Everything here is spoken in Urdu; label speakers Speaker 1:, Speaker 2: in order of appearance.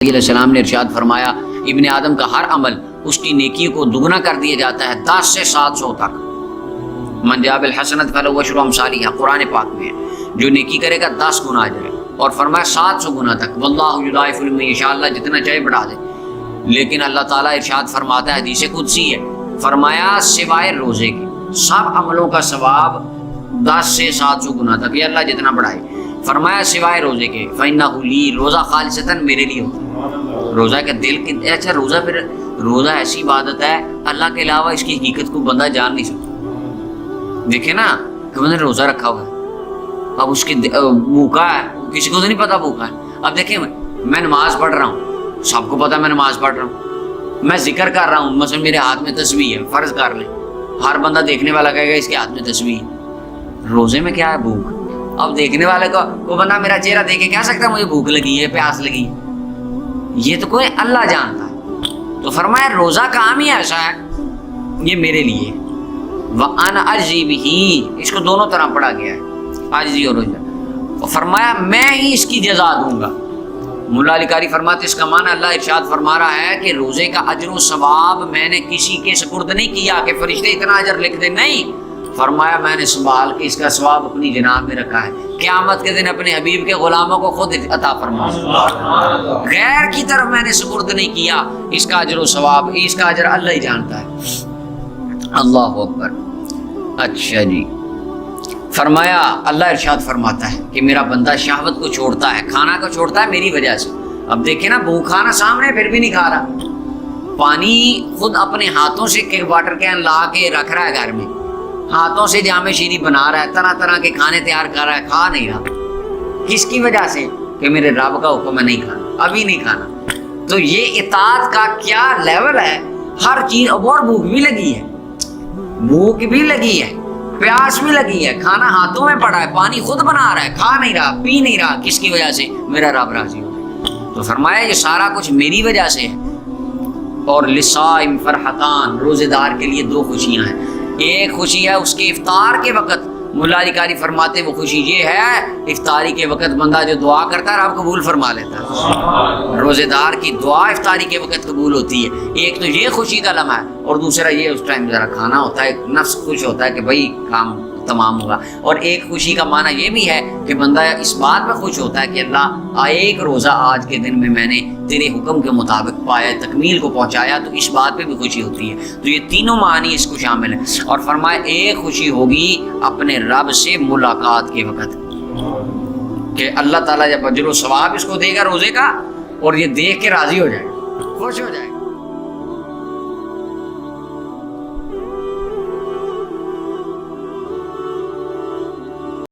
Speaker 1: علیہ السلام نے ارشاد فرمایا ابن آدم کا ہر عمل اس کی نیکی کو دگنا کر دیا جاتا ہے 10 سے 700 تک. من جاء بالحسنۃ فلہ عشر امثالها قرآن پاک میں ہے. جو نیکی کرے گا 10 گنا اجر ہے، اور فرمایا 700 گنا تک. واللہ یضاعف لمن یشاء، اللہ جتنا چاہے بڑھا دے. لیکن اللہ تعالیٰ ارشاد فرماتا ہے، حدیث قدسی ہے، فرمایا سوائے روزے کے سب عملوں کا ثواب 10 سے 700 گنا تک، یہ اللہ جتنا بڑھائے. فرمایا سوائے روزے کے فإنہ لی، روزہ خالصتاً میرے لیے ہوتا ہے. روزہ کے دل کی اچھا روزہ، پھر روزہ ایسی عبادت ہے اللہ کے علاوہ اس کی حقیقت کو بندہ جان نہیں سکتا. دیکھیں نا کہ بندہ نے روزہ رکھا ہوا ہے، اب اس کے بھوکا ہے، کسی کو تو نہیں پتا بھوکا ہے. اب دیکھیں میں نماز پڑھ رہا ہوں، سب کو پتا میں نماز پڑھ رہا ہوں، میں ذکر کر رہا ہوں، مثلا میرے ہاتھ میں تسبیح ہے، فرض کر لیں ہر بندہ دیکھنے والا کہے گا اس کے ہاتھ میں تسبیح ہے. روزے میں کیا ہے؟ بھوک. اب دیکھنے والے کو بندہ میرا چہرہ دیکھ کے کہہ سکتا ہے مجھے بھوک لگی ہے، پیاس لگی ہے؟ یہ تو کوئی اللہ جانتا ہے. تو فرمایا روزہ کام ہی ایسا ہے، یہ میرے لیے. وَأَنَا أَجْزِي بِهِ، اس کو دونوں طرح پڑھا گیا ہے، عاجزی اور روزہ. فرمایا میں ہی اس کی جزا دوں گا. مولا علی قاری فرماتے اس کا معنی اللہ ارشاد فرما رہا ہے کہ روزے کا اجر و ثواب میں نے کسی کے سپرد نہیں کیا کہ فرشتے اتنا اجر لکھ دیں، نہیں. فرمایا میں نے سنبھال کے اس کا ثواب اپنی جناب میں رکھا ہے، قیامت کے دن اپنے حبیب کے غلاموں کو خود عطا فرماؤں. غیر کی طرف میں نے سپرد نہیں کیا. اس کا اجر و ثواب، اس کا اجر اللہ ہی جانتا ہے. اللہ اکبر. اچھا جی، فرمایا اللہ ارشاد فرماتا ہے کہ میرا بندہ شہوت کو چھوڑتا ہے، کھانا کو چھوڑتا ہے میری وجہ سے. اب دیکھیں نا بھوک کھانا سامنے پھر بھی نہیں کھا رہا. پانی خود اپنے ہاتھوں سے واٹر کین لا کے رکھ رہا ہے گھر میں، ہاتھوں سے جامع شیریں بنا رہا ہے، طرح طرح کے کھانے تیار کر رہا ہے، کھا نہیں رہا. کس کی وجہ سے؟ کہ میرے رب کا حکم ہے نہیں کھانا، ابھی نہیں کھانا. تو یہ اطاعت کا کیا لیول ہے. ہر چیز، اور بھوک بھی لگی ہے، بھوک بھی لگی ہے، پیاس بھی لگی ہے، کھانا ہاتھوں میں پڑا ہے، پانی خود بنا رہا ہے، کھا نہیں رہا، پی نہیں رہا. کس کی وجہ سے؟ میرا رب راضی ہو. تو فرمایا یہ سارا کچھ میری وجہ سے ہے. اور للصائم فرحتان، روزے دار کے لیے 2 خوشیاں ہیں. ایک خوشی ہے اس کے افطار کے وقت، مولا علی قاری فرماتے وہ خوشی یہ ہے افطاری کے وقت بندہ جو دعا کرتا ہے رب قبول فرما لیتا ہے. روزے دار کی دعا افطاری کے وقت قبول ہوتی ہے. ایک تو یہ خوشی کا لمحہ ہے، اور دوسرا یہ اس ٹائم ذرا کھانا ہوتا ہے، نفس خوش ہوتا ہے کہ بھائی کام تمام ہوگا. اور ایک خوشی کا معنی یہ بھی ہے کہ بندہ اس بات پہ خوش ہوتا ہے کہ اللہ ایک روزہ آج کے دن میں نے تیرے حکم کے مطابق پایا، تکمیل کو پہنچایا، تو اس بات پہ بھی خوشی ہوتی ہے. تو یہ تینوں معنی اس کو شامل ہیں. اور فرمایا ایک خوشی ہوگی اپنے رب سے ملاقات کے وقت، کہ اللہ تعالیٰ جب اجر و ثواب اس کو دے گا روزے کا، اور یہ دیکھ کے راضی ہو جائے گا، خوش ہو جائے گا.